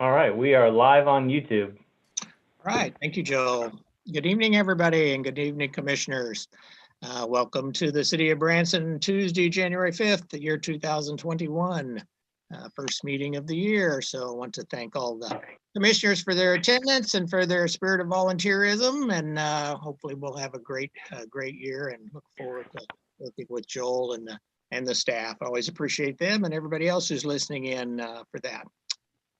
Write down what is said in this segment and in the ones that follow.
All right, we are live on YouTube. All right, thank you, Joe. Good evening, everybody, and good evening, commissioners. Welcome to the City of Branson, Tuesday, January 5th, the year 2021, first meeting of the year. So I want to thank all the commissioners for their attendance and for their spirit of volunteerism, and hopefully we'll have a great year and look forward to working with Joel and the staff. I always appreciate them and everybody else who's listening in for that.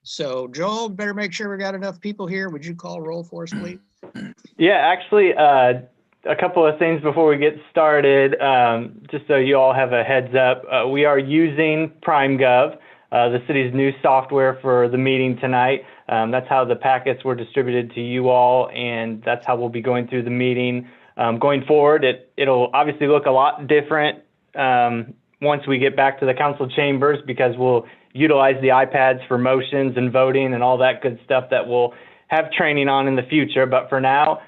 So Joel, better make sure we got enough people here. Would you call roll for us, please? Yeah, actually, a couple of things before we get started, just so you all have a heads up. We are using PrimeGov, the city's new software for the meeting tonight. That's how the packets were distributed to you all, and that's how we'll be going through the meeting. Going forward, it'll obviously look a lot different once we get back to the council chambers, because we'll utilize the iPads for motions and voting and all that good stuff that we'll have training on in the future. But for now,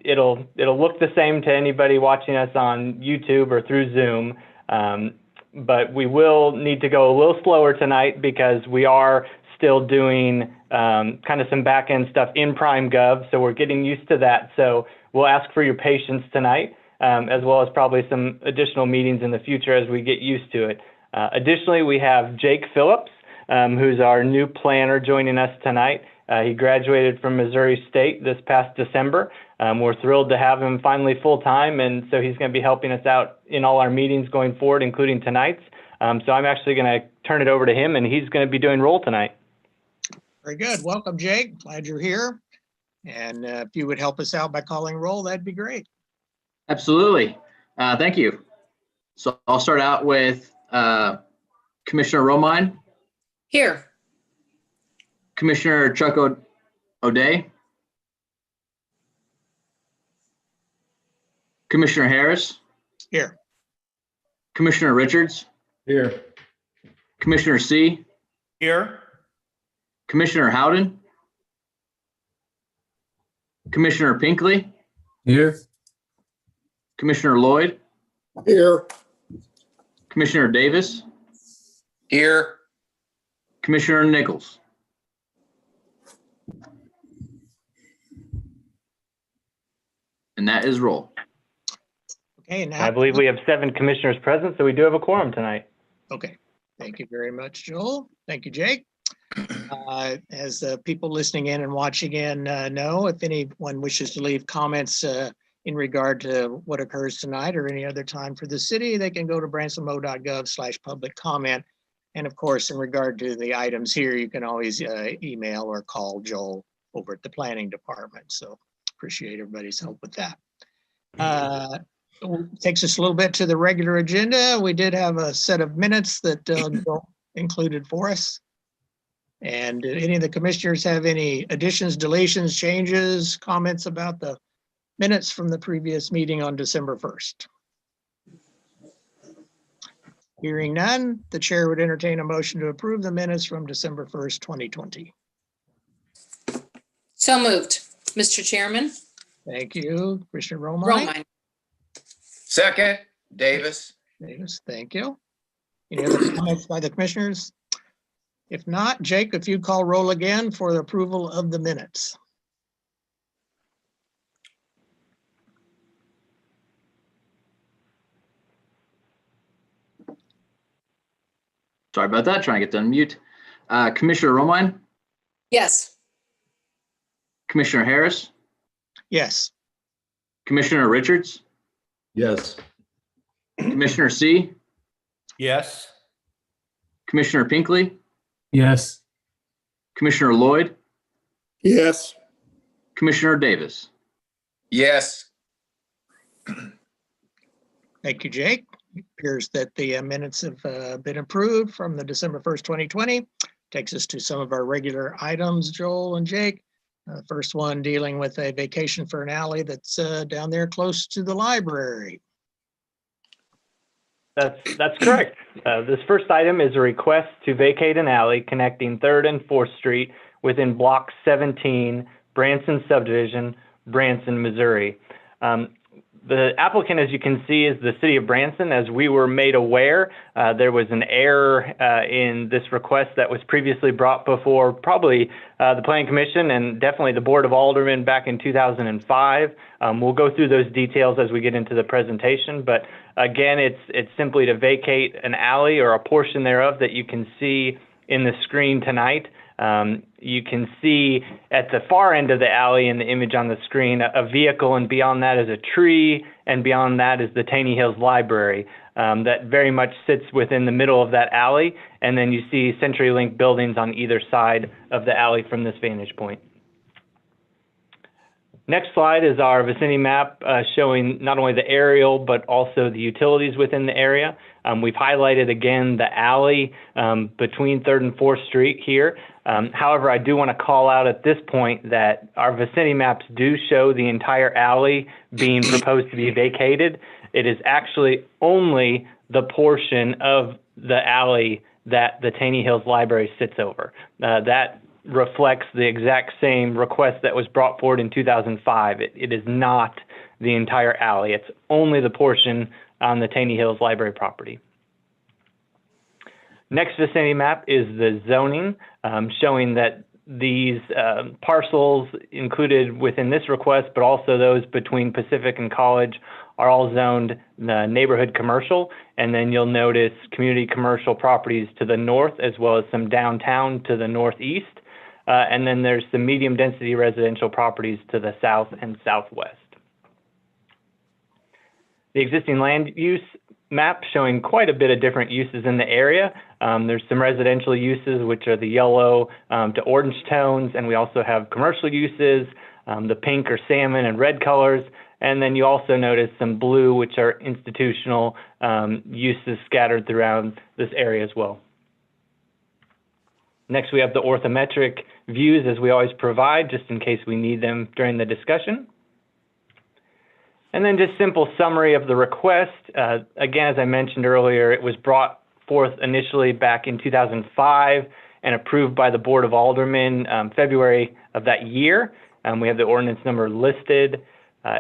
it'll look the same to anybody watching us on YouTube or through Zoom. But we will need to go a little slower tonight because we are still doing kind of some back end stuff in PrimeGov. So we're getting used to that. So we'll ask for your patience tonight, as well as probably some additional meetings in the future as we get used to it. Additionally, we have Jake Phillips, who's our new planner, joining us tonight. He graduated from Missouri State this past December. We're thrilled to have him finally full-time, and so he's going to be helping us out in all our meetings going forward, including tonight's. So I'm actually going to turn it over to him, and he's going to be doing roll tonight. Very good. Welcome, Jake. Glad you're here. And if you would help us out by calling roll, that'd be great. Absolutely. Thank you. So I'll start out with Commissioner Romine. Here. Commissioner Chuck O'Day. Commissioner Harris. Here. Commissioner Richards. Here. Commissioner C. Here. Commissioner Howden. Commissioner Pinkley. Here. Commissioner Lloyd. Here. Commissioner Davis. Here. Commissioner Nichols. And that is roll. Okay. Now, I believe we have 7 commissioners present, so we do have a quorum tonight. okay. Thank you very much, Joel. Thank you, Jake. As people listening in and watching in know, if anyone wishes to leave comments in regard to what occurs tonight or any other time for the city, they can go to bransonmo.gov/public comment. And of course, in regard to the items here, you can always email or call Joel over at the planning department. So appreciate everybody's help with that. Takes us a little bit to the regular agenda. We did have a set of minutes that Joel included for us. And did any of the commissioners have any additions, deletions, changes, comments about the minutes from the previous meeting on December 1st? Hearing none, the chair would entertain a motion to approve the minutes from December 1st, 2020. So moved, Mr. Chairman. Thank you, Commissioner Romine. Romine. Second, Davis. Davis, thank you. Any other comments by the commissioners? If not, Jake, if you call roll again for the approval of the minutes. Sorry about that. Trying to get to unmute. Commissioner Romine. Yes. Commissioner Harris. Yes. Commissioner Richards. Yes. Commissioner C. Yes. Commissioner Pinkley. Yes. Commissioner Lloyd. Yes. Commissioner Davis. Yes. Thank you, Jake. It appears that the minutes have been approved from the December 1st, 2020. Takes us to some of our regular items, Joel and Jake. First one dealing with a vacation for an alley that's down there close to the library. That's correct. This first item is a request to vacate an alley connecting 3rd and 4th Street within Block 17, Branson Subdivision, Branson, Missouri. The applicant, as you can see, is the City of Branson. As we were made aware, there was an error in this request that was previously brought before probably the Planning Commission and definitely the Board of Aldermen back in 2005. We'll go through those details as we get into the presentation, but again, it's simply to vacate an alley or a portion thereof that you can see in the screen tonight. You can see at the far end of the alley in the image on the screen a vehicle, and beyond that is a tree, and beyond that is the Taney Hills Library that very much sits within the middle of that alley, and then you see CenturyLink buildings on either side of the alley from this vantage point. Next slide is our vicinity map showing not only the aerial but also the utilities within the area. We've highlighted again the alley between 3rd and 4th Street here. However, I do want to call out at this point that our vicinity maps do show the entire alley being proposed to be vacated. It is actually only the portion of the alley that the Taney Hills Library sits over. That reflects the exact same request that was brought forward in 2005. It is not the entire alley. It's only the portion on the Taney Hills Library property. Next vicinity map is the zoning, showing that these parcels included within this request, but also those between Pacific and College, are all zoned neighborhood commercial. And then you'll notice community commercial properties to the north, as well as some downtown to the northeast. And then there's some medium density residential properties to the south and southwest. The existing land use map showing quite a bit of different uses in the area. There's some residential uses, which are the yellow to orange tones, and we also have commercial uses, the pink or salmon and red colors, and then you also notice some blue, which are institutional uses scattered throughout this area as well. Next, we have the orthometric views, as we always provide, just in case we need them during the discussion. And then just simple summary of the request. Again, as I mentioned earlier, it was brought forth initially back in 2005 and approved by the Board of Aldermen February of that year. We have the ordinance number listed.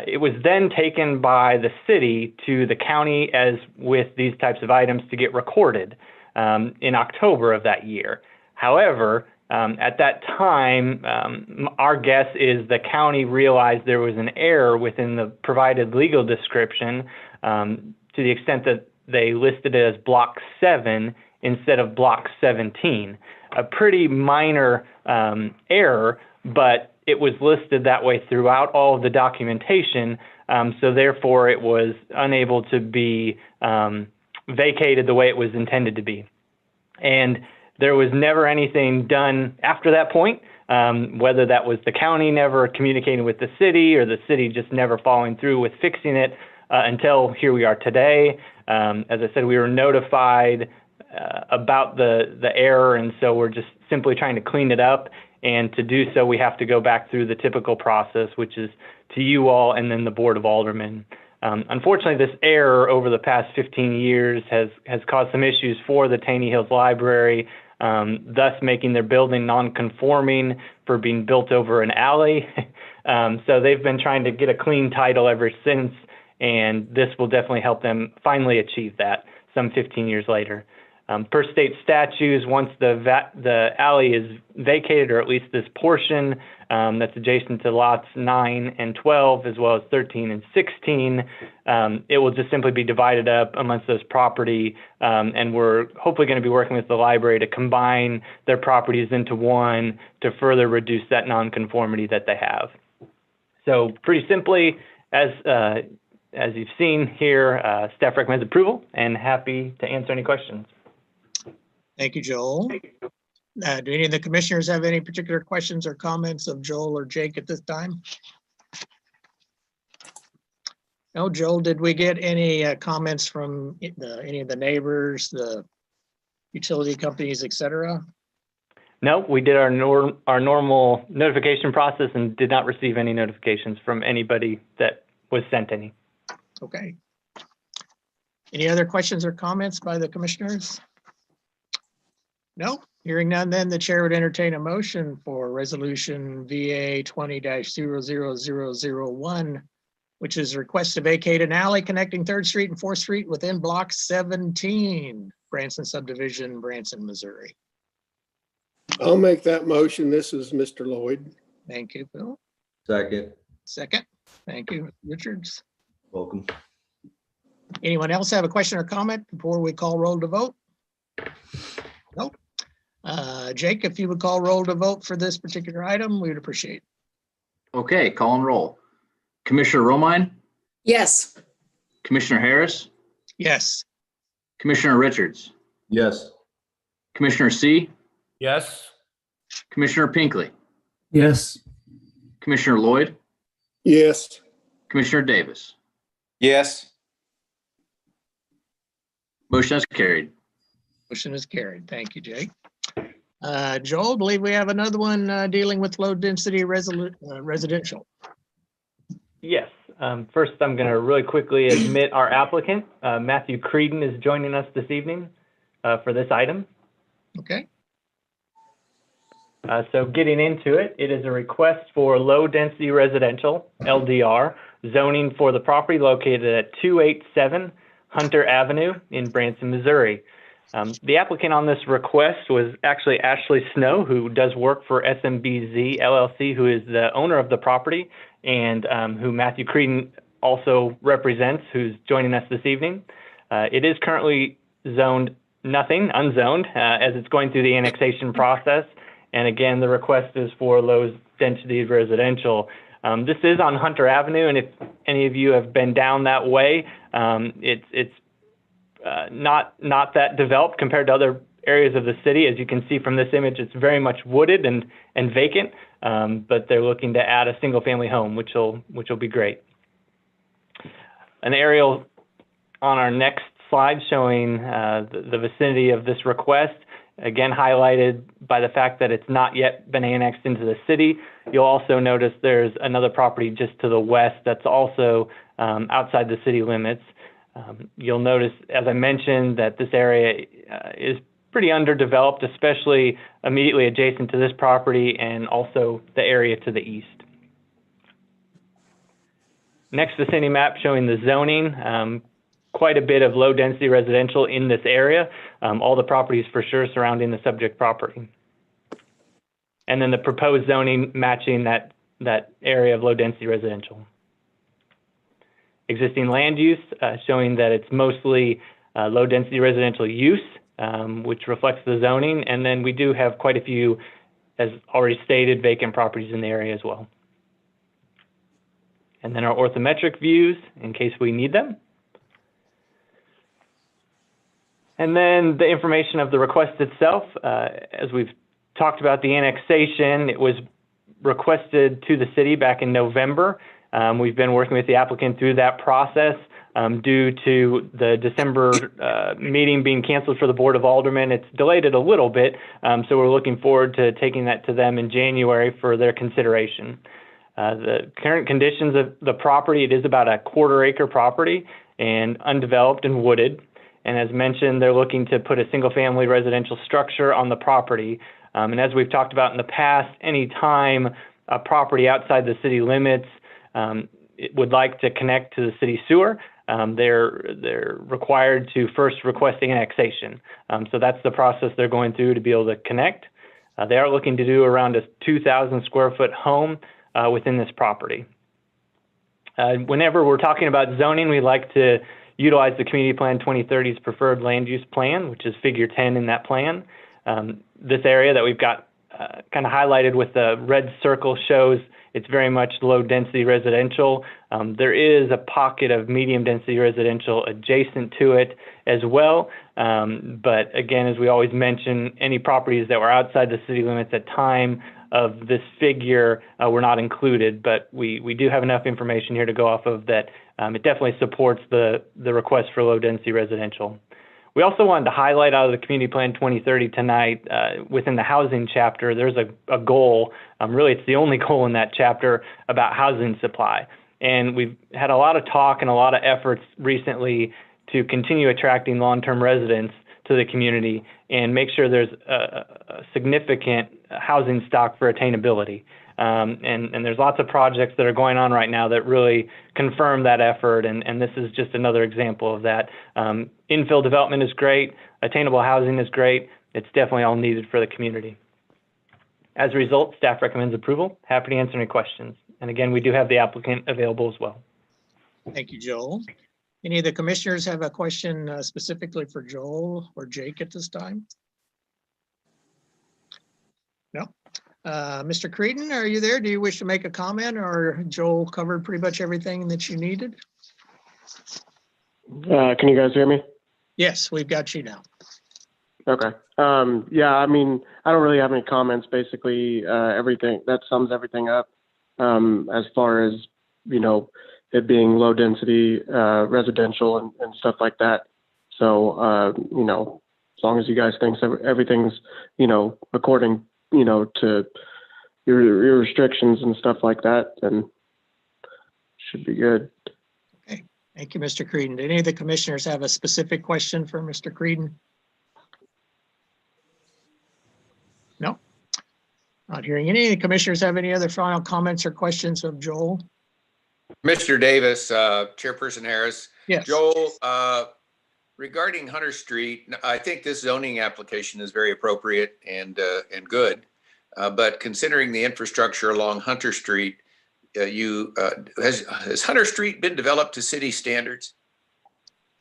It was then taken by the city to the county, as with these types of items, to get recorded in October of that year. However, at that time, our guess is the county realized there was an error within the provided legal description to the extent that they listed it as Block 7 instead of Block 17. A pretty minor error, but it was listed that way throughout all of the documentation, so therefore it was unable to be vacated the way it was intended to be. And there was never anything done after that point, whether that was the county never communicating with the city or the city just never following through with fixing it until here we are today. As I said, we were notified about the error, and so we're just simply trying to clean it up. And to do so, we have to go back through the typical process, which is to you all and then the Board of Aldermen. Unfortunately, this error over the past 15 years has caused some issues for the Taney Hills Library, thus making their building non-conforming for being built over an alley. So they've been trying to get a clean title ever since, and this will definitely help them finally achieve that some 15 years later. Per state statutes, once the alley is vacated, or at least this portion that's adjacent to lots 9 and 12, as well as 13 and 16, it will just simply be divided up amongst those property, and we're hopefully going to be working with the library to combine their properties into one to further reduce that nonconformity that they have. So pretty simply, as you've seen here, staff recommends approval, and happy to answer any questions. Thank you, Joel. Do any of the commissioners have any particular questions or comments of Joel or Jake at this time? No, Joel, did we get any comments from any of the neighbors, the utility companies, et cetera? No, we did our normal notification process and did not receive any notifications from anybody that was sent any. Okay. Any other questions or comments by the commissioners? No, hearing none, then the chair would entertain a motion for resolution VA 20-00001 which is a request to vacate an alley connecting 3rd Street and 4th Street within Block 17, Branson Subdivision, Branson, Missouri. I'll make that motion. This is Mr. Lloyd. Thank you, Bill. Second. Second. Thank you, Mr. Richards. Welcome. Anyone else have a question or comment before we call roll to vote? Nope. Jake, if you would call roll to vote for this particular item, we would appreciate it. Okay, call and roll. Commissioner Romine, Yes. Commissioner Harris, Yes. Commissioner Richards, Yes. Commissioner C, Yes. Commissioner Pinkley, Yes. Commissioner Lloyd, Yes. Commissioner Davis. Yes. Motion is carried. Motion is carried. Thank you, Jake. Joel, I believe we have another one dealing with low density residential. Yes. First, I'm going to really quickly admit our applicant, Matthew Creedon, is joining us this evening for this item. Okay. So getting into it, it is a request for low density residential, LDR, zoning for the property located at 287 Hunter Avenue in Branson, Missouri. The applicant on this request was actually Ashley Snow, who does work for SMBZ LLC, who is the owner of the property, and who Matthew Creedon also represents, who's joining us this evening. It is currently zoned nothing, unzoned, as it's going through the annexation process. And again, the request is for low density residential. This is on Hunter Avenue, and if any of you have been down that way, it's not that developed compared to other areas of the city. As you can see from this image, it's very much wooded and vacant, but they're looking to add a single family home, which will be great. An aerial on our next slide showing the vicinity of this request, again highlighted by the fact that it's not yet been annexed into the city. You'll also notice there's another property just to the west that's also outside the city limits. You'll notice, as I mentioned, that this area is pretty underdeveloped, especially immediately adjacent to this property and also the area to the east. Next vicinity map showing the zoning, quite a bit of low density residential in this area, all the properties for sure surrounding the subject property. And then the proposed zoning matching that area of low density residential. Existing land use showing that it's mostly low density residential use, which reflects the zoning. And then we do have quite a few, as already stated, vacant properties in the area as well. And then our orthometric views in case we need them. And then the information of the request itself, as we've talked about the annexation, it was requested to the city back in November. We've been working with the applicant through that process due to the December meeting being canceled for the Board of Aldermen. It's delayed it a little bit, so we're looking forward to taking that to them in January for their consideration. The current conditions of the property, it is about a quarter-acre property and undeveloped and wooded. And as mentioned, they're looking to put a single-family residential structure on the property. And as we've talked about in the past, any time a property outside the city limits it would like to connect to the city sewer, they're required to first request annexation. So that's the process they're going through to be able to connect. They are looking to do around a 2,000 square foot home within this property. Whenever we're talking about zoning, we like to utilize the Community Plan 2030's preferred land use plan, which is figure 10 in that plan. This area that we've got kind of highlighted with the red circle shows it's very much low density residential. There is a pocket of medium density residential adjacent to it as well. But again, as we always mention, any properties that were outside the city limits at time of this figure were not included, but we do have enough information here to go off of that. It definitely supports the request for low density residential. We also wanted to highlight out of the Community Plan 2030 tonight, within the housing chapter, there's a goal, really it's the only goal in that chapter, about housing supply. And we've had a lot of talk and a lot of efforts recently to continue attracting long-term residents to the community and make sure there's a significant housing stock for attainability. And there's lots of projects that are going on right now that really confirm that effort, and this is just another example of that. Infill development is great. Attainable housing is great. It's definitely all needed for the community. As a result, staff recommends approval. Happy to answer any questions. And again, we do have the applicant available as well. Thank you, Joel. Any of the commissioners have a question specifically for Joel or Jake at this time? No. Mr. Creedon, are you there? Do you wish to make a comment, or Joel covered pretty much everything that you needed? Can you guys hear me? Yes, we've got you now. Okay. Yeah, I mean, I don't really have any comments. Basically, everything that sums everything up. As far as, you know, it being low density, residential and stuff like that. So, you know, as long as you guys think everything's, you know, according, you know, to your restrictions and stuff like that, then should be good. Okay. Thank you, Mr. Creedon. Did any of the commissioners have a specific question for Mr. Creedon? No. Not hearing any. Commissioners have any other final comments or questions of Joel? Mr. Davis, Chairperson Harris. Yes. Joel, regarding Hunter Street, I think this zoning application is very appropriate and good. But considering the infrastructure along Hunter Street, has Hunter Street been developed to city standards?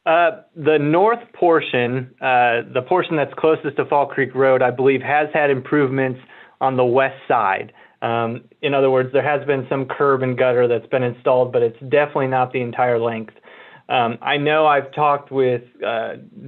The north portion, the portion that's closest to Fall Creek Road, I believe has had improvements on the west side. In other words, there has been some curb and gutter that's been installed, but it's definitely not the entire length. I know I've talked with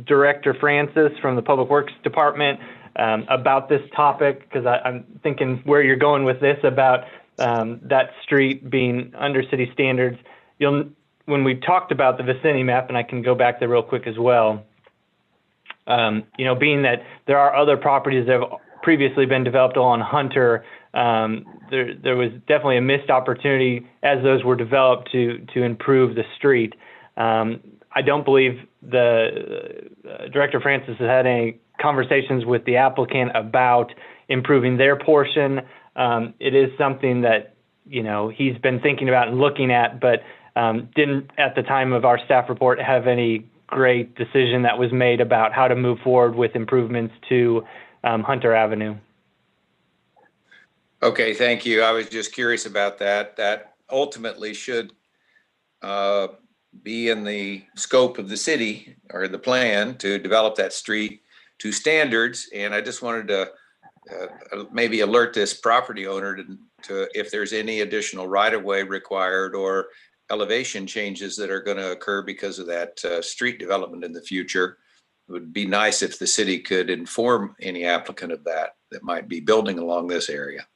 Director Francis from the Public Works Department about this topic, because I'm thinking where you're going with this about that street being under city standards. When we talked about the vicinity map, and I can go back there real quick as well, you know, being that there are other properties that have previously been developed along Hunter, there was definitely a missed opportunity as those were developed to improve the street. I don't believe the Director Francis has had any conversations with the applicant about improving their portion. It is something that, you know, he's been thinking about and looking at, but didn't at the time of our staff report have any great decision that was made about how to move forward with improvements to Hunter Avenue. Okay, thank you. I was just curious about that. That ultimately should be in the scope of the city or the plan to develop that street to standards. And I just wanted to maybe alert this property owner to if there's any additional right-of-way required or elevation changes that are going to occur because of that street development in the future. It would be nice if the city could inform any applicant of that might be building along this area.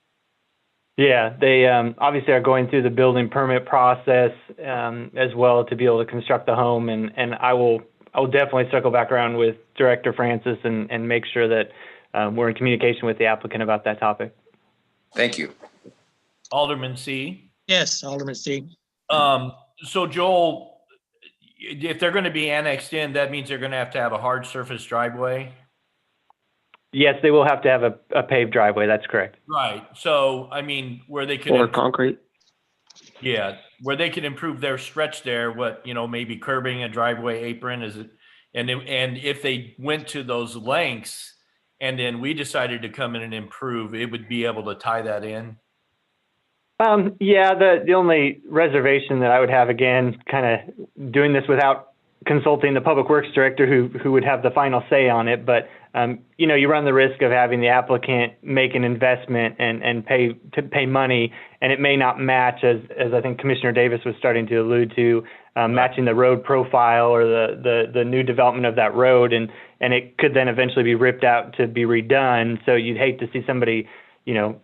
Yeah, they obviously are going through the building permit process as well to be able to construct the home, and I will definitely circle back around with Director Francis and make sure that we're in communication with the applicant about that topic. Thank you. Alderman C. Yes, Alderman C. So Joel, if they're going to be annexed in, that means they're going to have a hard surface driveway? Yes, they will have to have a paved driveway. That's correct. Right. So, I mean, where they could... Or concrete. Yeah, where they could improve their stretch there, maybe curbing a driveway apron, is it? And if they went to those lengths and then we decided to come in and improve, it would be able to tie that in? Yeah, the only reservation that I would have, again, kind of doing this without consulting the Public Works Director who would have the final say on it, but you run the risk of having the applicant make an investment and pay money, and it may not match, as I think Commissioner Davis was starting to allude to, matching the road profile or the new development of that road, and it could then eventually be ripped out to be redone. So you'd hate to see somebody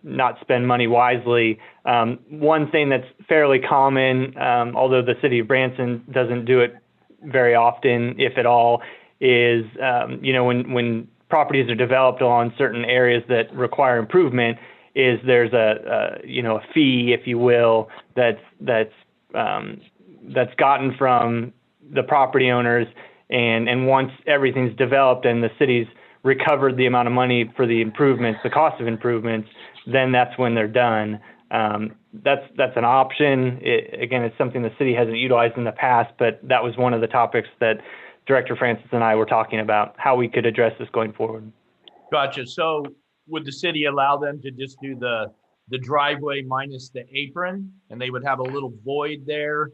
not spend money wisely. One thing that's fairly common, although the city of Branson doesn't do it very often, if at all, is when properties are developed along certain areas that require improvement, is there's a fee, if you will, that's gotten from the property owners, and once everything's developed and the city's recovered the amount of money for the improvements, the cost of improvements, then that's when they're done. That's an option. Again, it's something the city hasn't utilized in the past, but that was one of the topics that Director Francis and I were talking about, how we could address this going forward. Gotcha. So would the city allow them to just do the driveway minus the apron, and they would have a little void there?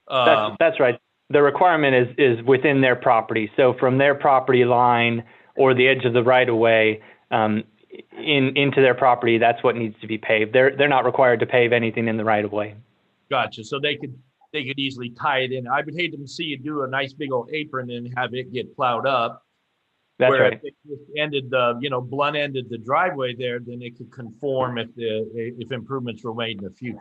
That's right. The requirement is within their property. So from their property line or the edge of the right of way into their property, that's what needs to be paved. They're not required to pave anything in the right of way. Gotcha. So they could easily tie it in. I would hate to see you do a nice big old apron and have it get plowed up. That's Where right. if it just ended blunt ended the driveway there, then it could conform if improvements were made in the future.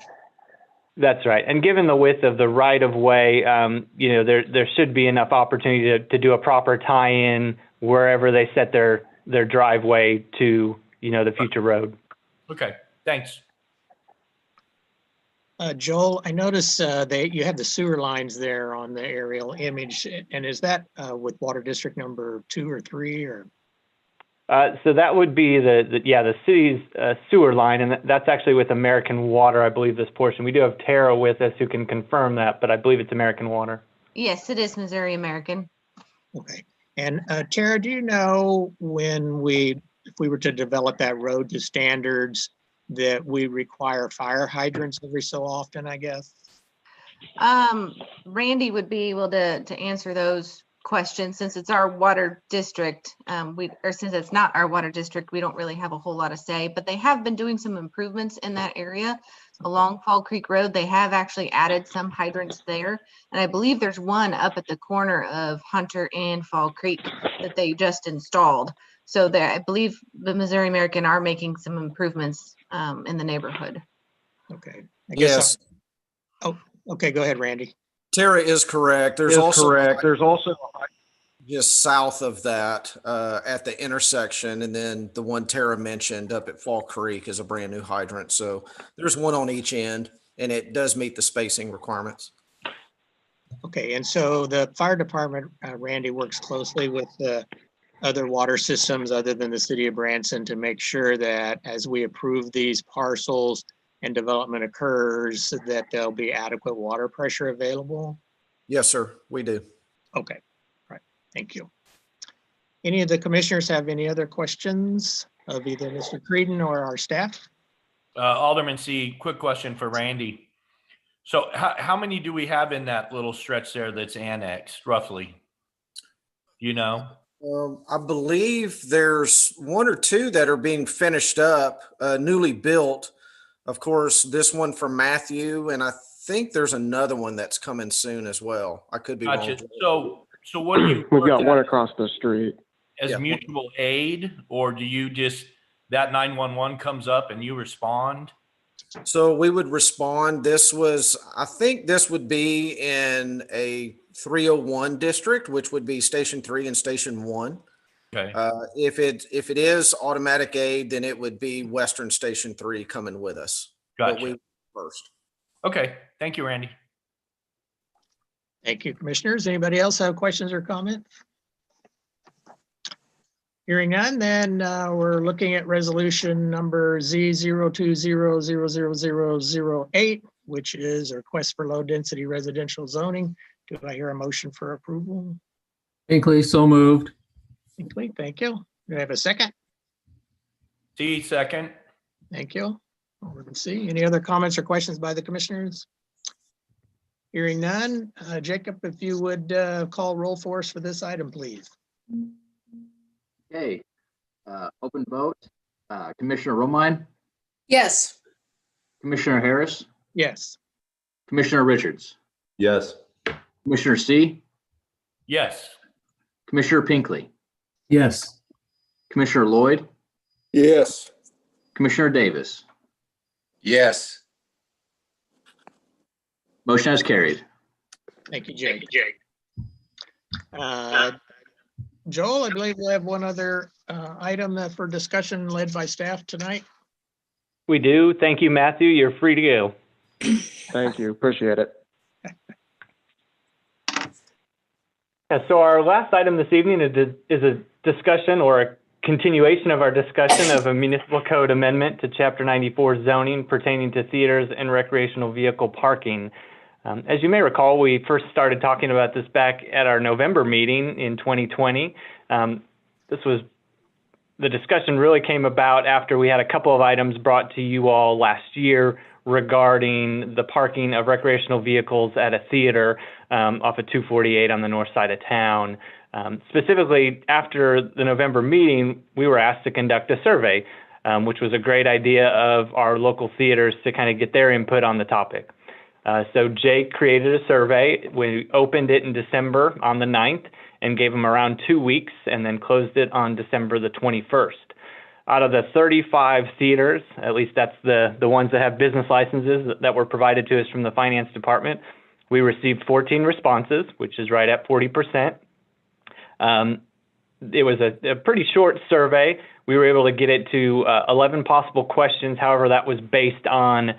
That's right. And given the width of the right of way, there should be enough opportunity to do a proper tie-in wherever they set their driveway to, the future road. Okay, thanks. Joel, I noticed that you have the sewer lines there on the aerial image, and is that with water district number 2 or 3 or? So that would be the city's sewer line, and that's actually with American Water, I believe, this portion. We do have Tara with us who can confirm that, but I believe it's American Water. Yes, it is Missouri American. Okay. And Tara, do you know if we were to develop that road to standards, that we require fire hydrants every so often, I guess? Randy would be able to answer those questions since it's our water district. Since it's not our water district, we don't really have a whole lot of say, but they have been doing some improvements in that area along Fall Creek Road. They have actually added some hydrants there. And I believe there's one up at the corner of Hunter and Fall Creek that they just installed. So I believe the Missouri American are making some improvements in the neighborhood. Okay. Yes. Okay. Go ahead, Randy. Tara is correct. There's also just south of that at the intersection. And then the one Tara mentioned up at Fall Creek is a brand new hydrant. So there's one on each end and it does meet the spacing requirements. Okay. And so the fire department, Randy, works closely with the other water systems other than the city of Branson to make sure that as we approve these parcels and development occurs, that there'll be adequate water pressure available? Yes, sir, we do. Okay, all right, thank you. Any of the commissioners have any other questions of either Mr. Creedon or our staff? Alderman C, quick question for Randy. So how many do we have in that little stretch there that's annexed, roughly? You know? I believe there's 1 or 2 that are being finished up, newly built. Of course, this one from Matthew, and I think there's another one that's coming soon as well. I could be Gotcha. wrong. So what do you? We've got one across the street. As mutual aid, or do you just, that 911 comes up and you respond? So we would respond. I think this would be in a 301 district, which would be Station 3 and Station 1. Okay. If it is automatic aid, then it would be Western Station 3 coming with us. Gotcha. But we first. Okay. Thank you, Randy. Thank you, commissioners. Anybody else have questions or comments? Hearing none, then we're looking at resolution number Z02000008, which is a request for low density residential zoning. Do I hear a motion for approval? Hinckley, so moved. Hinckley, thank you. Do I have a second? C, second. Thank you. Over to C. Any other comments or questions by the commissioners? Hearing none, Jacob, if you would call roll for us for this item, please. Okay, open vote. Commissioner Romine, Yes. Commissioner Harris, Yes. Commissioner Richards, Yes. Commissioner C, Yes. Commissioner Pinkley, Yes. Commissioner Lloyd, Yes. Commissioner Davis. Yes. Motion has carried. Thank you, Jake. Joel, I believe we have one other item for discussion led by staff tonight. We do. Thank you, Matthew. You're free to go. Thank you. Appreciate it. So our last item this evening is a discussion or continuation of our discussion of a municipal code amendment to Chapter 94 zoning pertaining to theaters and recreational vehicle parking. As you may recall, we first started talking about this back at our November meeting in 2020. The discussion really came about after we had a couple of items brought to you all last year regarding the parking of recreational vehicles at a theater off of 248 on the north side of town. Specifically, after the November meeting, we were asked to conduct a survey, which was a great idea of our local theaters to kind of get their input on the topic. So Jake created a survey. We opened it in December on the 9th and gave them around 2 weeks and then closed it on December the 21st. Out of the 35 theaters, at least that's the ones that have business licenses that were provided to us from the finance department, we received 14 responses, which is right at 40%. It was a pretty short survey. We were able to get it to 11 possible questions. However, that was based on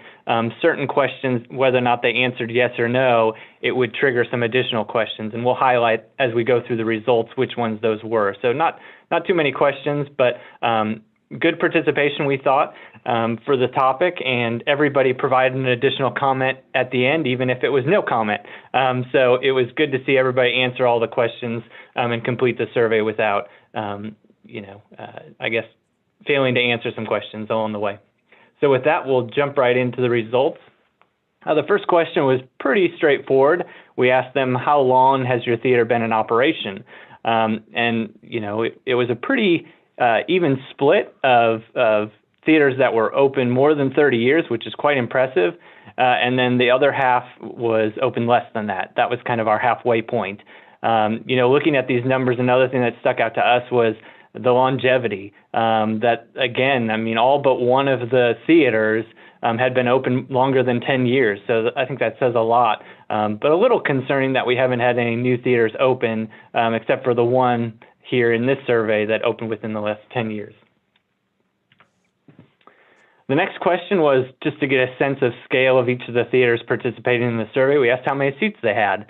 certain questions, whether or not they answered yes or no, it would trigger some additional questions. And we'll highlight as we go through the results which ones those were. So not too many questions, but good participation, we thought, for the topic, and everybody provided an additional comment at the end, even if it was no comment. So it was good to see everybody answer all the questions and complete the survey without, I guess, failing to answer some questions along the way. So with that, we'll jump right into the results. The first question was pretty straightforward. We asked them, how long has your theater been in operation? It was a pretty even split of theaters that were open more than 30 years, which is quite impressive. And then the other half was open less than that. That was kind of our halfway point. Looking at these numbers, another thing that stuck out to us was the longevity. That, again, all but one of the theaters had been open longer than 10 years. So I think that says a lot. But a little concerning that we haven't had any new theaters open, except for the one here in this survey that opened within the last 10 years. The next question was just to get a sense of scale of each of the theaters participating in the survey. We asked how many seats they had.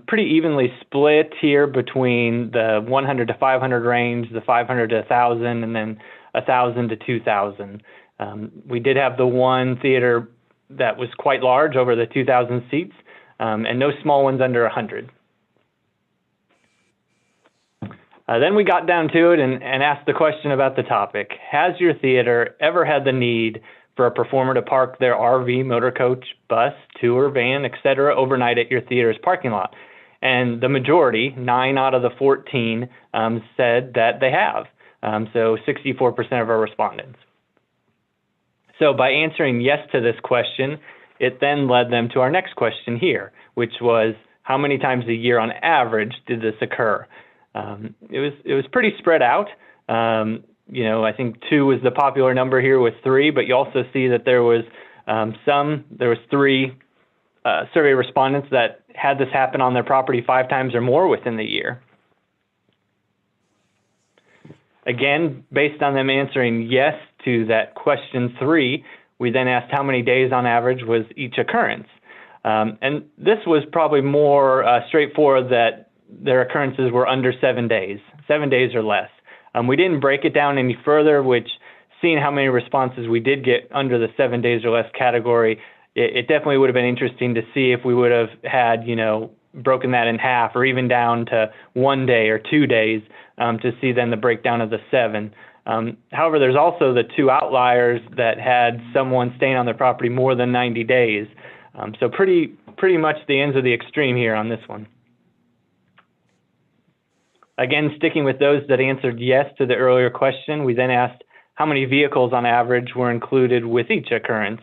Pretty evenly split here between the 100 to 500 range, the 500 to 1,000, and then 1,000 to 2,000. We did have the one theater that was quite large, over the 2,000 seats, and no small ones under 100. Then we got down to it and asked the question about the topic. Has your theater ever had the need for a performer to park their RV, motor coach, bus, tour, van, etc. overnight at your theater's parking lot? And the majority, 9 out of the 14, said that they have. So 64% of our respondents. So by answering yes to this question, it then led them to our next question here, which was, how many times a year on average did this occur? It was pretty spread out. I think 2 was the popular number here with 3, but you also see that there was 3 survey respondents that had this happen on their property 5 times or more within the year. Again, based on them answering yes to that question 3, we then asked how many days on average was each occurrence. And this was probably more straightforward, that their occurrences were under 7 days, 7 days or less. We didn't break it down any further, which, seeing how many responses we did get under the 7 days or less category, it definitely would have been interesting to see if we would have had, broken that in half, or even down to 1 day or 2 days, to see then the breakdown of the 7. However, there's also the 2 outliers that had someone staying on their property more than 90 days. So pretty much the ends of the extreme here on this one. Again, sticking with those that answered yes to the earlier question, we then asked how many vehicles on average were included with each occurrence.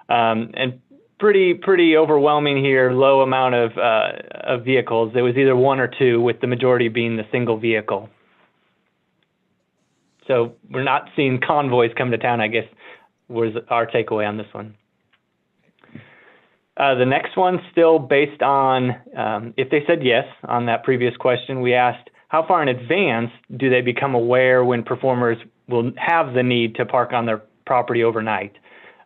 And pretty overwhelming here, low amount of vehicles. It was either 1 or 2, with the majority being the single vehicle. So we're not seeing convoys come to town, I guess, was our takeaway on this one. The next one, still based on if they said yes on that previous question, we asked, how far in advance do they become aware when performers will have the need to park on their property overnight?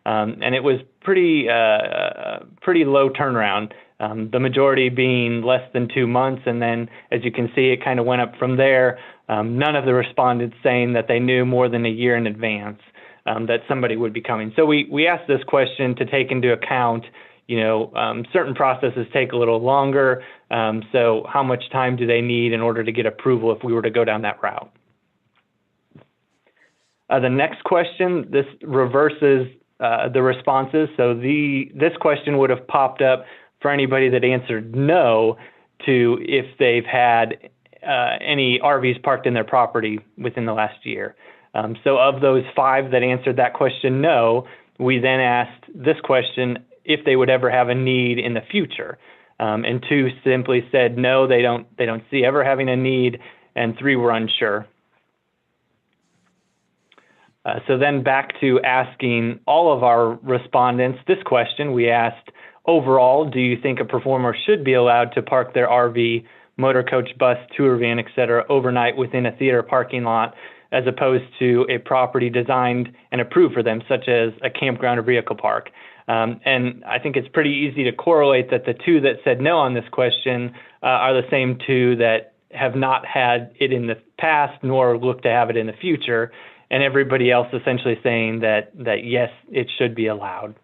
And it was pretty low turnaround, the majority being less than 2 months. And then, as you can see, it kind of went up from there. None of the respondents saying that they knew more than a year in advance that somebody would be coming. So we asked this question to take into account, certain processes take a little longer. So how much time do they need in order to get approval if we were to go down that route? The next question, this reverses the responses. So this question would have popped up for anybody that answered no to if they've had any RVs parked in their property within the last year. So of those 5 that answered that question no, we then asked this question if they would ever have a need in the future. And 2 simply said no, they don't see ever having a need, and 3 were unsure. So then back to asking all of our respondents this question. We asked, overall, do you think a performer should be allowed to park their RV, motor coach, bus, tour van, etc., overnight within a theater parking lot, as opposed to a property designed and approved for them, such as a campground or vehicle park? And I think it's pretty easy to correlate that the 2 that said no on this question are the same 2 that have not had it in the past nor look to have it in the future, and everybody else essentially saying that yes, it should be allowed.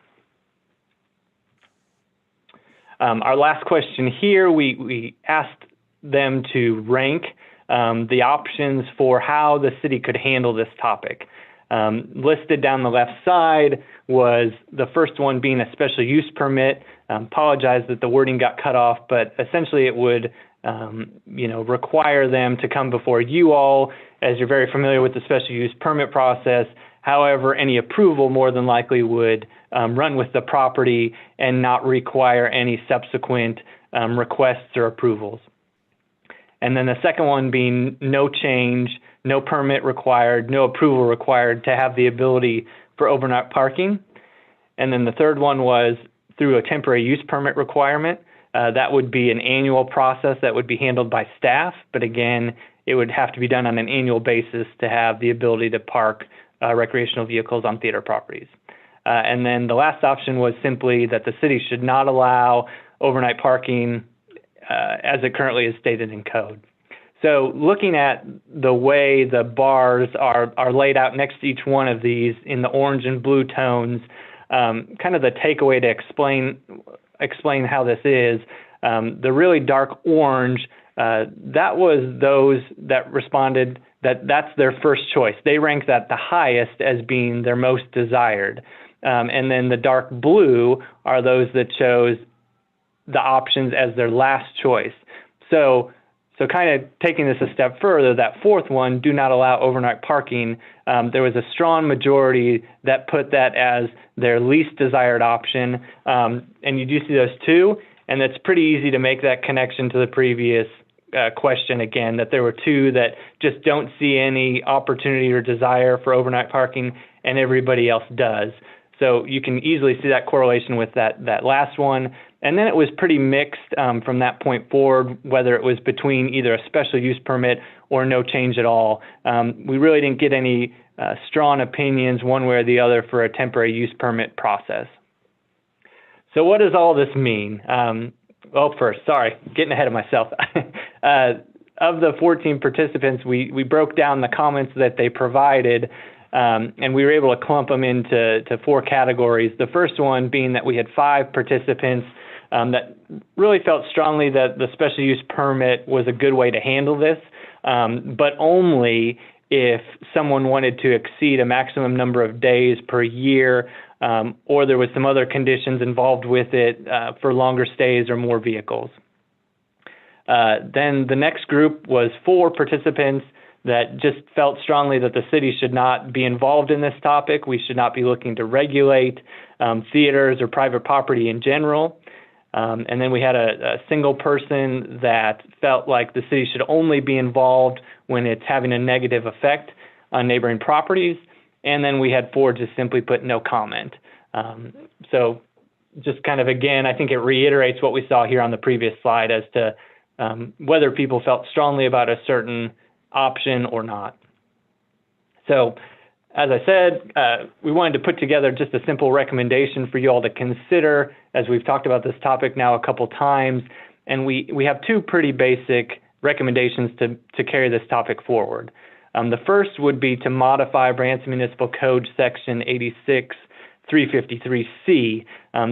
Our last question here, we asked them to rank the options for how the city could handle this topic. Listed down the left side was the first one being a special use permit. Apologize that the wording got cut off, but essentially it would require them to come before you all, as you're very familiar with the special use permit process. However, any approval more than likely would run with the property and not require any subsequent requests or approvals. And then the second one being no change, no permit required, no approval required to have the ability for overnight parking. And then the third one was through a temporary use permit requirement. That would be an annual process that would be handled by staff, but again, it would have to be done on an annual basis to have the ability to park recreational vehicles on theater properties. And then the last option was simply that the city should not allow overnight parking as it currently is stated in code. So looking at the way the bars are laid out next to each one of these in the orange and blue tones, kind of the takeaway to explain how this is, the really dark orange, that was those that responded that's their first choice. They ranked that the highest as being their most desired. And then the dark blue are those that chose the options as their last choice. So kind of taking this a step further, that fourth one, do not allow overnight parking, there was a strong majority that put that as their least desired option. And you do see those 2, and it's pretty easy to make that connection to the previous question again, that there were 2 that just don't see any opportunity or desire for overnight parking, and everybody else does. So you can easily see that correlation with that last one. And then it was pretty mixed from that point forward, whether it was between either a special use permit or no change at all. We really didn't get any strong opinions one way or the other for a temporary use permit process. So what does all this mean? First, sorry, getting ahead of myself. Of the 14 participants, we broke down the comments that they provided, and we were able to clump them into 4 categories. The first one being that we had 5 participants that really felt strongly that the special use permit was a good way to handle this, but only if someone wanted to exceed a maximum number of days per year, or there was some other conditions involved with it for longer stays or more vehicles. Then the next group was 4 participants that just felt strongly that the city should not be involved in this topic. We should not be looking to regulate theaters or private property in general. And then we had a single person that felt like the city should only be involved when it's having a negative effect on neighboring properties. And then we had 4 just simply put no comment. So just kind of, again, I think it reiterates what we saw here on the previous slide as to whether people felt strongly about a certain option or not. So as I said, we wanted to put together just a simple recommendation for you all to consider as we've talked about this topic now a couple times. And we have 2 pretty basic recommendations to carry this topic forward. The first would be to modify Branson Municipal Code Section 86-353C.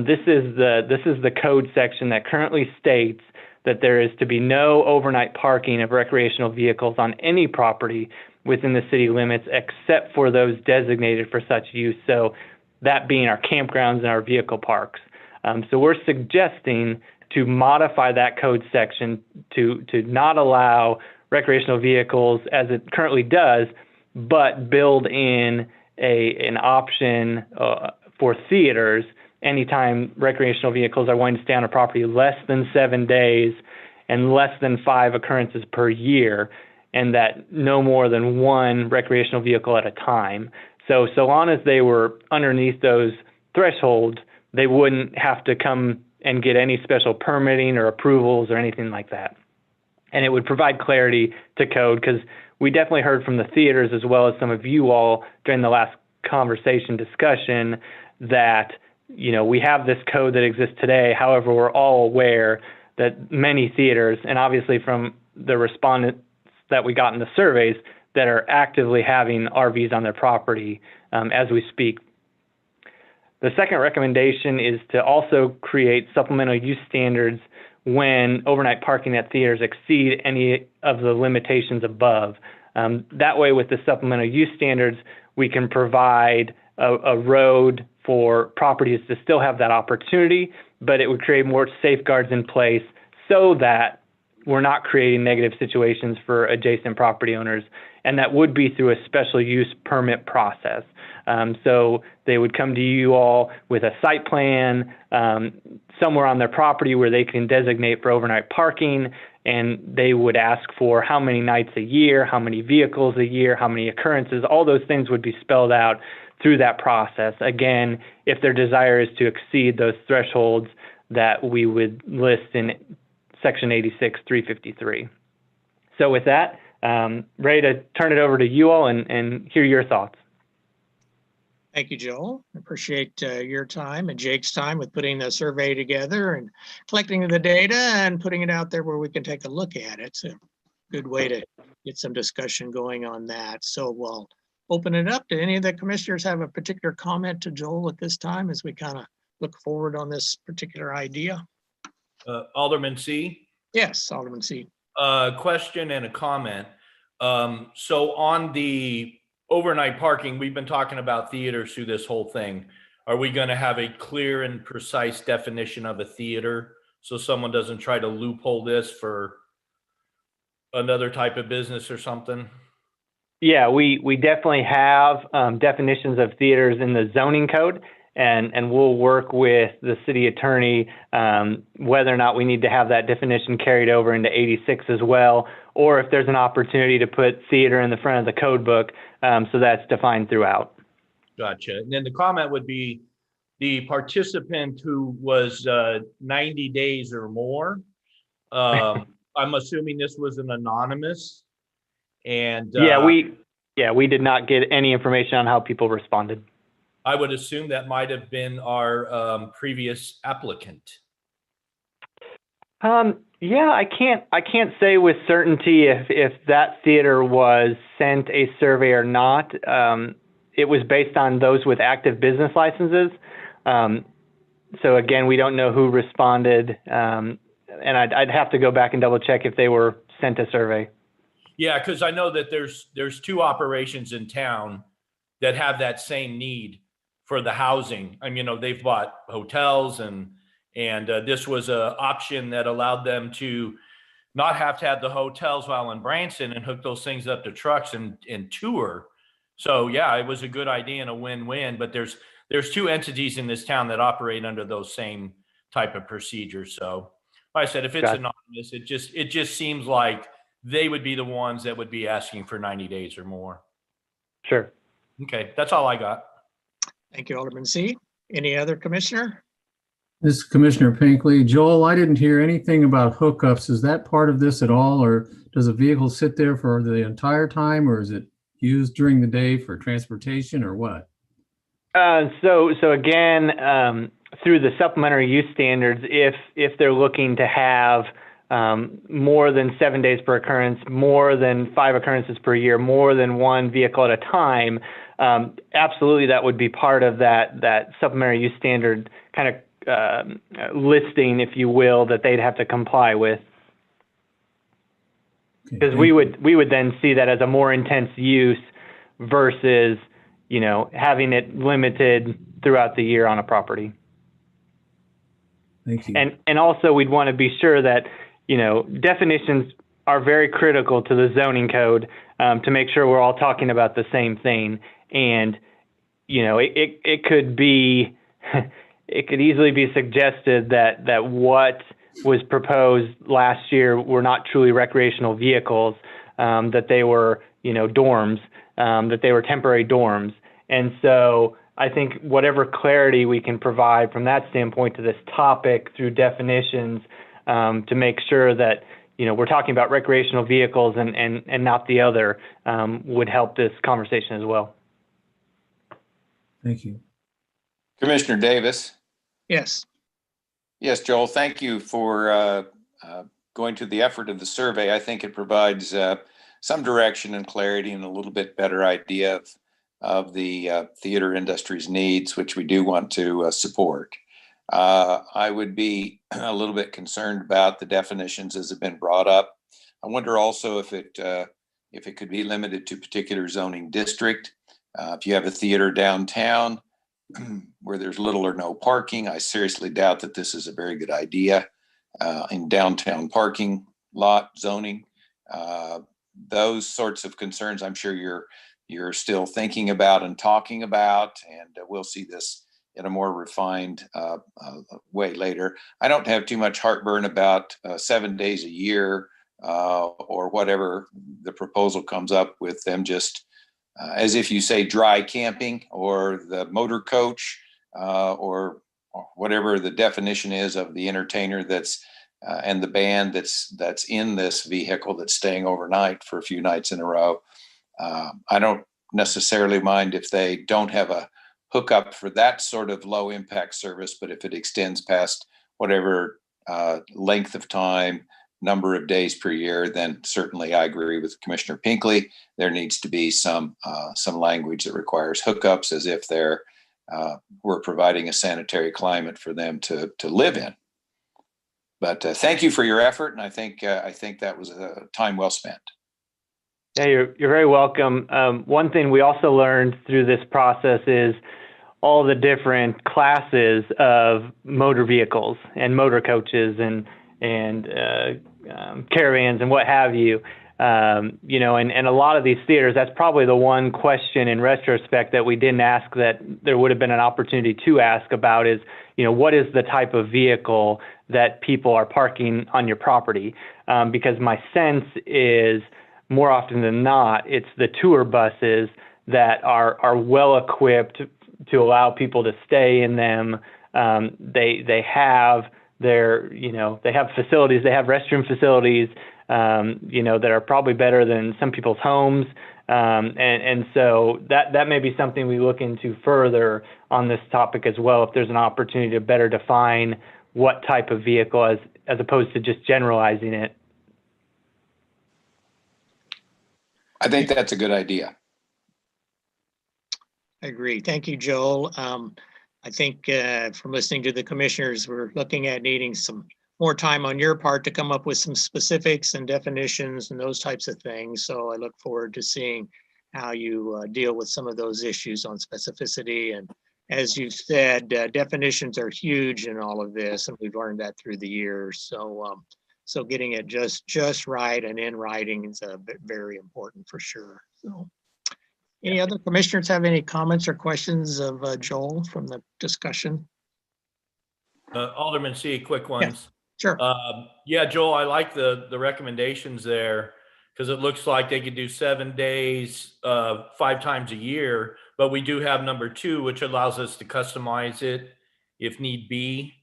This is the code section that currently states that there is to be no overnight parking of recreational vehicles on any property within the city limits except for those designated for such use. So that being our campgrounds and our vehicle parks. So we're suggesting to modify that code section to not allow recreational vehicles as it currently does, but build in an option for theaters anytime recreational vehicles are going to stay on a property less than 7 days and less than 5 occurrences per year, and that no more than 1 recreational vehicle at a time. So long as they were underneath those thresholds, they wouldn't have to come and get any special permitting or approvals or anything like that. And it would provide clarity to code, because we definitely heard from the theaters as well as some of you all during the last conversation discussion that, we have this code that exists today. However, we're all aware that many theaters, and obviously from the respondents that we got in the surveys, that are actively having RVs on their property as we speak. The second recommendation is to also create supplemental use standards when overnight parking at theaters exceed any of the limitations above. That way, with the supplemental use standards, we can provide a road for properties to still have that opportunity, but it would create more safeguards in place so that we're not creating negative situations for adjacent property owners, and that would be through a special use permit process. So they would come to you all with a site plan somewhere on their property where they can designate for overnight parking, and they would ask for how many nights a year, how many vehicles a year, how many occurrences. All those things would be spelled out through that process. Again, if their desire is to exceed those thresholds that we would list in Section 86-353. So with that, ready to turn it over to you all and hear your thoughts. Thank you, Joel. I appreciate your time and Jake's time with putting the survey together and collecting the data and putting it out there where we can take a look at it. It's a good way to get some discussion going on that. So we'll open it up. Do any of the commissioners have a particular comment to Joel at this time as we kind of look forward on this particular idea? Alderman C. Yes, Alderman C. Question and a comment. So on the overnight parking, we've been talking about theaters through this whole thing. Are we going to have a clear and precise definition of a theater so someone doesn't try to loophole this for another type of business or something? Yeah, we definitely have definitions of theaters in the zoning code, and we'll work with the city attorney whether or not we need to have that definition carried over into 86 as well, or if there's an opportunity to put theater in the front of the code book so that's defined throughout. Gotcha. And then the comment would be the participant who was 90 days or more. I'm assuming this was an anonymous. And we did not get any information on how people responded. I would assume that might have been our previous applicant. I can't say with certainty if that theater was sent a survey or not. It was based on those with active business licenses. So again, we don't know who responded, and I'd have to go back and double check if they were sent a survey. Yeah, because I know that there's 2 operations in town that have that same need for the housing. I mean, they've bought hotels and this was an option that allowed them to not have to have the hotels while in Branson and hook those things up to trucks and tour. So yeah, it was a good idea and a win-win, but there's 2 entities in this town that operate under those same type of procedures. So like I said, if it's anonymous, it just seems like they would be the ones that would be asking for 90 days or more. Sure. Okay, that's all I got. Thank you, Alderman C. Any other commissioner? This is Commissioner Pinkley. Joel, I didn't hear anything about hookups. Is that part of this at all, or does a vehicle sit there for the entire time, or is it used during the day for transportation, or what? So again, through the supplementary use standards, if they're looking to have more than 7 days per occurrence, more than 5 occurrences per year, more than one vehicle at a time, absolutely that would be part of that supplementary use standard kind of listing, if you will, that they'd have to comply with. Because we would then see that as a more intense use versus, having it limited throughout the year on a property. Thank you. And also we'd want to be sure that, definitions are very critical to the zoning code to make sure we're all talking about the same thing. And, it could be, it could easily be suggested that what was proposed last year were not truly recreational vehicles, that they were, dorms, that they were temporary dorms. And so I think whatever clarity we can provide from that standpoint to this topic through definitions, to make sure that, we're talking about recreational vehicles and not the other, would help this conversation as well. Thank you. Commissioner Davis. Yes. Yes, Joel, thank you for going to the effort of the survey. I think it provides some direction and clarity and a little bit better idea of the theater industry's needs, which we do want to support. I would be a little bit concerned about the definitions as have been brought up. I wonder also if it could be limited to particular zoning district. If you have a theater downtown where there's little or no parking, I seriously doubt that this is a very good idea in downtown parking lot zoning. Those sorts of concerns, I'm sure you're still thinking about and talking about, and we'll see this in a more refined way later. I don't have too much heartburn about 7 days a year or whatever the proposal comes up with them just as if you say dry camping or the motor coach or whatever the definition is of the entertainer that's and the band that's in this vehicle that's staying overnight for a few nights in a row. I don't necessarily mind if they don't have a hookup for that sort of low impact service, but if it extends past whatever length of time, number of days per year, then certainly I agree with Commissioner Pinkley. There needs to be some language that requires hookups as if we're providing a sanitary climate for them to live in. But thank you for your effort, and I think that was a time well spent. Yeah, you're very welcome. One thing we also learned through this process is all the different classes of motor vehicles and motor coaches and caravans and what have you. And a lot of these theaters, that's probably the one question in retrospect that we didn't ask that there would have been an opportunity to ask about is, what is the type of vehicle that people are parking on your property? Because my sense is more often than not, it's the tour buses that are well equipped to allow people to stay in them. They have their, they have facilities, they have restroom facilities, that are probably better than some people's homes. And so that may be something we look into further on this topic as well, if there's an opportunity to better define what type of vehicle as opposed to just generalizing it. I think that's a good idea. I agree. Thank you, Joel. I think from listening to the commissioners, we're looking at needing some more time on your part to come up with some specifics and definitions and those types of things. So I look forward to seeing how you deal with some of those issues on specificity. And as you said, definitions are huge in all of this, and we've learned that through the years. So getting it just right and in writing is very important for sure. So any other commissioners have any comments or questions of Joel from the discussion? Alderman C, quick ones. Sure. Yeah, Joel, I like the recommendations there because it looks like they could do 7 days, 5 times a year, but we do have number 2, which allows us to customize it if need be.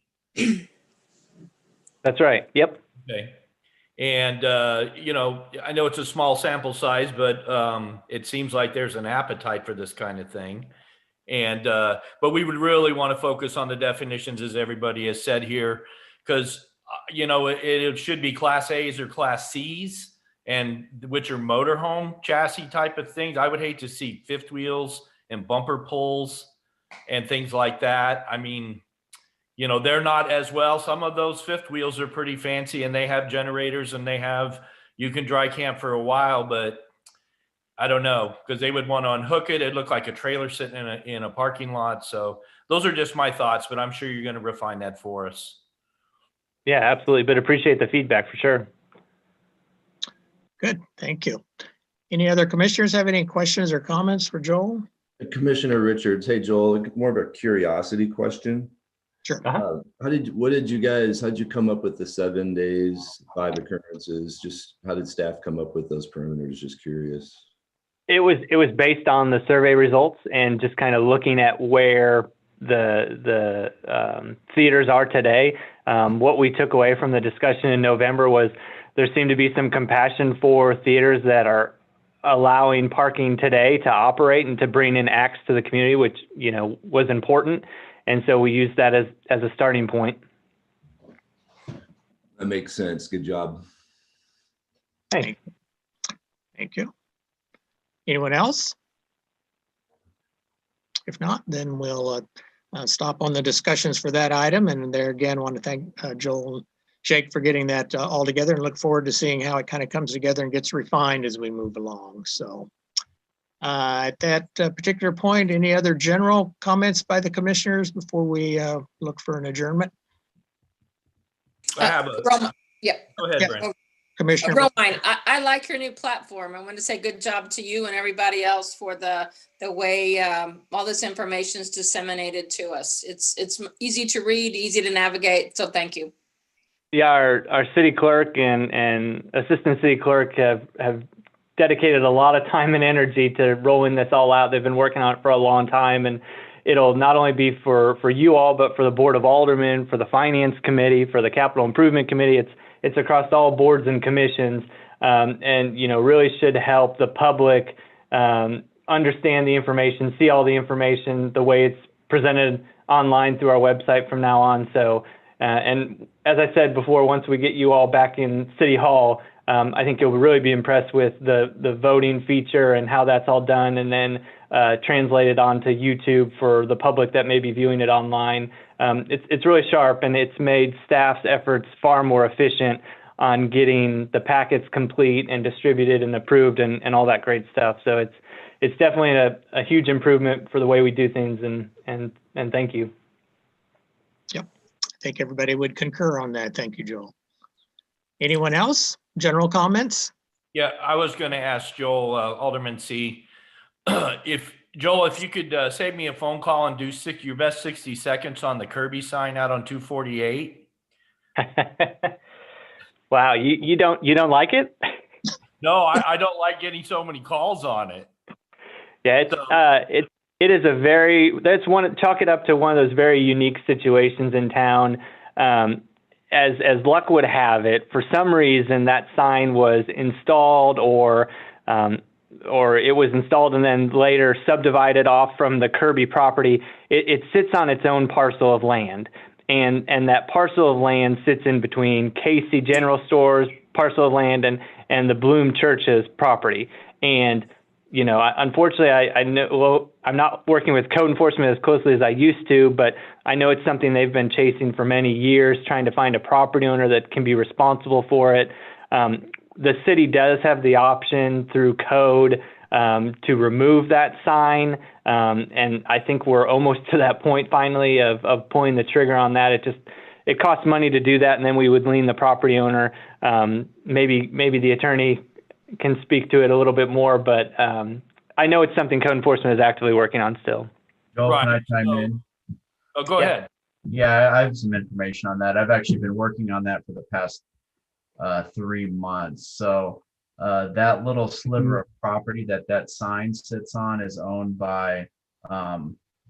That's right. Yep. Okay. And, I know it's a small sample size, but it seems like there's an appetite for this kind of thing. And, but we would really want to focus on the definitions as everybody has said here, because you know, it should be Class A's or Class C's, and which are motorhome chassis type of things. I would hate to see fifth wheels and bumper pulls and things like that. I mean, you know, they're not as well. Some of those fifth wheels are pretty fancy and they have generators and you can dry camp for a while, but I don't know, because they would want to unhook it. It looked like a trailer sitting in a parking lot. So those are just my thoughts, but I'm sure you're going to refine that for us. Yeah, absolutely. But appreciate the feedback for sure. Good, thank you. Any other commissioners have any questions or comments for Joel? Commissioner Richards, hey Joel, more of a curiosity question. Sure. How'd you come up with the 7 days, 5 occurrences? Just how did staff come up with those parameters? Just curious. It was based on the survey results and just kind of looking at where the theaters are today. What we took away from the discussion in November was there seemed to be some compassion for theaters that are allowing parking today to operate and to bring in acts to the community, which, you know, was important. And so we used that as a starting point. That makes sense. Good job. Hey. Thank you. Anyone else? If not, then we'll stop on the discussions for that item. And there again, want to thank Joel and Jake for getting that all together, and look forward to seeing how it kind of comes together and gets refined as we move along. So at that particular point, any other general comments by the commissioners before we look for an adjournment? I have a, Yeah. go ahead, Brent. Commissioner. Romine, I like your new platform. I want to say good job to you and everybody else for the way all this information is disseminated to us. It's easy to read, easy to navigate. So thank you. Yeah, our city clerk and assistant city clerk have dedicated a lot of time and energy to rolling this all out. They've been working on it for a long time, and it'll not only be for you all, but for the Board of Aldermen, for the Finance Committee, for the Capital Improvement Committee. It's across all boards and commissions, and you know, really should help the public understand the information, see all the information the way it's presented online through our website from now on. So, and as I said before, once we get you all back in City Hall, I think you'll really be impressed with the voting feature and how that's all done, and then translated onto YouTube for the public that may be viewing it online. It's really sharp, and it's made staff's efforts far more efficient on getting the packets complete and distributed and approved and all that great stuff. So it's definitely a huge improvement for the way we do things, and thank you. Yep, I think everybody would concur on that. Thank you, Joel. Anyone else? General comments? Yeah, I was going to ask Joel, Alderman C, if you could save me a phone call and do your best 60 seconds on the Kirby sign out on 248. Wow, you don't like it? No, I don't like getting so many calls on it. Yeah, it is chalk it up to one of those very unique situations in town. As luck would have it, for some reason that sign was installed or it was installed and then later subdivided off from the Kirby property. It sits on its own parcel of land, and that parcel of land sits in between Casey General Store's parcel of land and the Bloom Church's property. And you know, unfortunately, I know I'm not working with code enforcement as closely as I used to, but I know it's something they've been chasing for many years, trying to find a property owner that can be responsible for it. The city does have the option through code to remove that sign, and I think we're almost to that point finally of pulling the trigger on that. It costs money to do that, and then we would lien the property owner. Maybe the attorney can speak to it a little bit more, but I know it's something code enforcement is actively working on still. Joel, Right. can I chime in? Oh, go ahead. Yeah, I have some information on that. I've actually been working on that for the past 3 months. So that little sliver of property that sign sits on is owned by,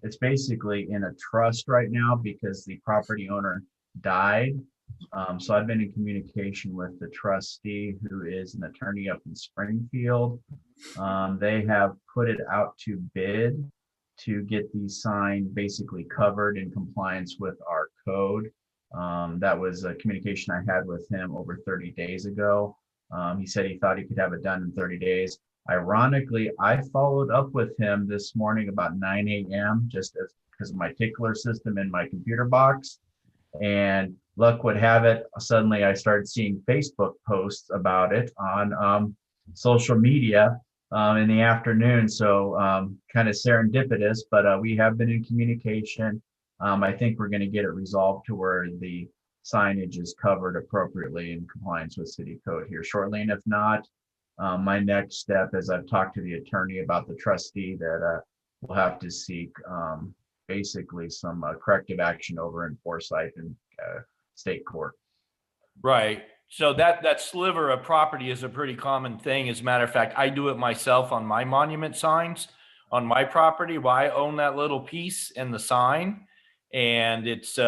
it's basically in a trust right now because the property owner died. So I've been in communication with the trustee, who is an attorney up in Springfield. They have put it out to bid to get the sign basically covered in compliance with our code. That was a communication I had with him over 30 days ago. He said he thought he could have it done in 30 days. Ironically, I followed up with him this morning about 9 a.m. just because of my tickler system in my computer box. And luck would have it, suddenly I started seeing Facebook posts about it on social media in the afternoon. So kind of serendipitous, but we have been in communication. I think we're going to get it resolved to where the signage is covered appropriately in compliance with city code here shortly. And if not, my next step is I've talked to the attorney about the trustee that we'll have to seek basically some corrective action over in Forsyth and state court. Right. So that sliver of property is a pretty common thing. As a matter of fact, I do it myself on my monument signs on my property. Well, I own that little piece and the sign. And it's,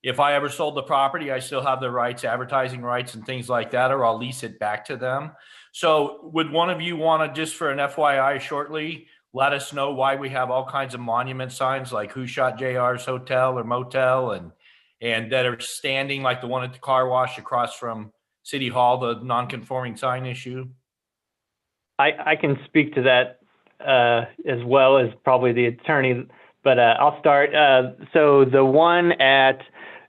if I ever sold the property, I still have the rights, advertising rights and things like that, or I'll lease it back to them. So would one of you want to, just for an FYI shortly, let us know why we have all kinds of monument signs like Who Shot JR's Hotel or Motel and that are standing, like the one at the car wash across from City Hall, the non-conforming sign issue? I can speak to that as well as probably the attorney, but I'll start. So the one at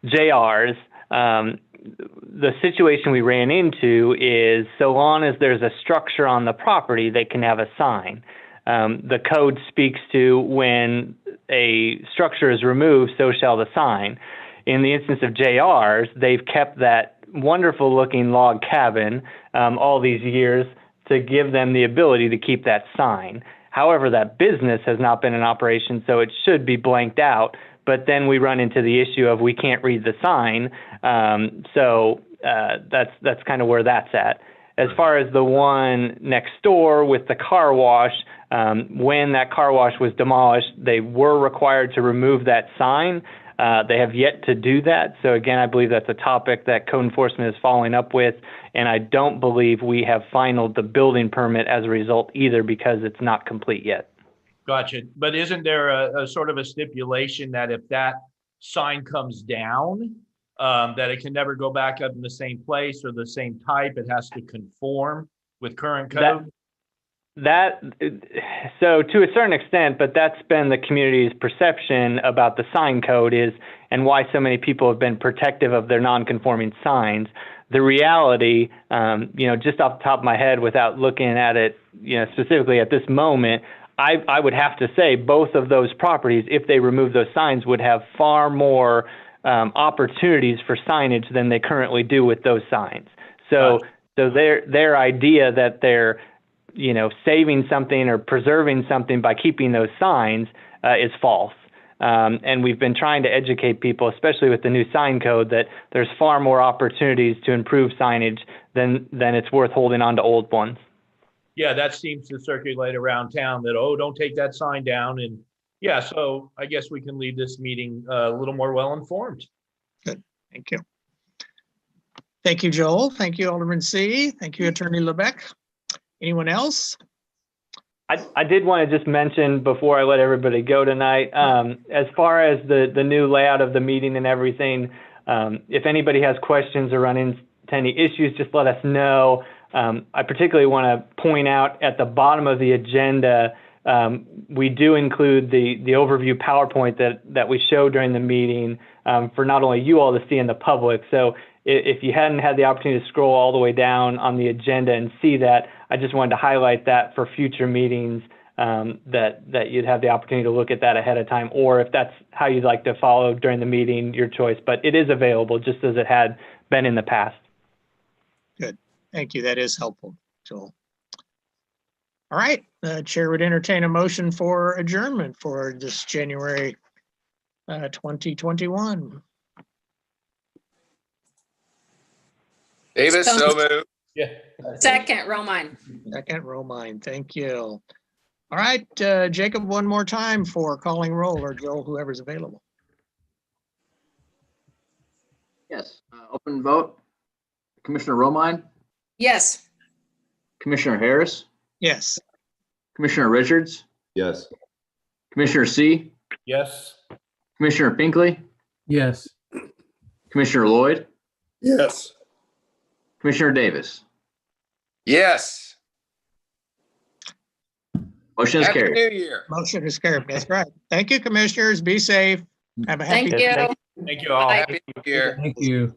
JR's, the situation we ran into is so long as there's a structure on the property, they can have a sign. The code speaks to when a structure is removed, so shall the sign. In the instance of JR's, they've kept that wonderful looking log cabin all these years to give them the ability to keep that sign. However, that business has not been in operation, so it should be blanked out. But then we run into the issue of we can't read the sign. So that's kind of where that's at. As far as the one next door with the car wash, when that car wash was demolished, they were required to remove that sign. They have yet to do that. So again, I believe that's a topic that code enforcement is following up with. And I don't believe we have finalized the building permit as a result either, because it's not complete yet. Gotcha. But isn't there a sort of a stipulation that if that sign comes down, that it can never go back up in the same place or the same type? It has to conform with current code? So to a certain extent, but that's been the community's perception about the sign code is, and why so many people have been protective of their non-conforming signs. The reality, just off the top of my head, without looking at it, specifically at this moment, I would have to say both of those properties, if they remove those signs, would have far more opportunities for signage than they currently do with those signs. So their idea that they're saving something or preserving something by keeping those signs is false. And we've been trying to educate people, especially with the new sign code, that there's far more opportunities to improve signage than it's worth holding on to old ones. Yeah, that seems to circulate around town that, oh, don't take that sign down. And yeah, so I guess we can leave this meeting a little more well-informed. Good, thank you. Thank you, Joel. Thank you, Alderman C. Thank you, Attorney Lebec. Anyone else? I did want to just mention before I let everybody go tonight, as far as the new layout of the meeting and everything, if anybody has questions or run into any issues, just let us know. I particularly want to point out at the bottom of the agenda, we do include the overview PowerPoint that we showed during the meeting for not only you all to see in the public. So if you hadn't had the opportunity to scroll all the way down on the agenda and see that, I just wanted to highlight that for future meetings, that you'd have the opportunity to look at that ahead of time, or if that's how you'd like to follow during the meeting, your choice. But it is available just as it had been in the past. Good. Thank you. That is helpful, Joel. All right. The chair would entertain a motion for adjournment for this January 2021. Davis, so moved. Yeah. Second, Romine. Second, Romine. Thank you. All right, Jacob, one more time for calling roll, or Joel, whoever's available. Yes. Open vote. Commissioner Romine, Yes. Commissioner Harris, Yes. Commissioner Richards, Yes. Commissioner C, Yes. Commissioner Pinkley, Yes. Commissioner Lloyd, Yes. Commissioner Davis. Yes. Motion is Happy carried. New Year. Motion is carried. That's right. Thank you, commissioners. Be safe. Have a happy. Thank you. Yes, Thank you all. Bye. Happy New Year. Thank you.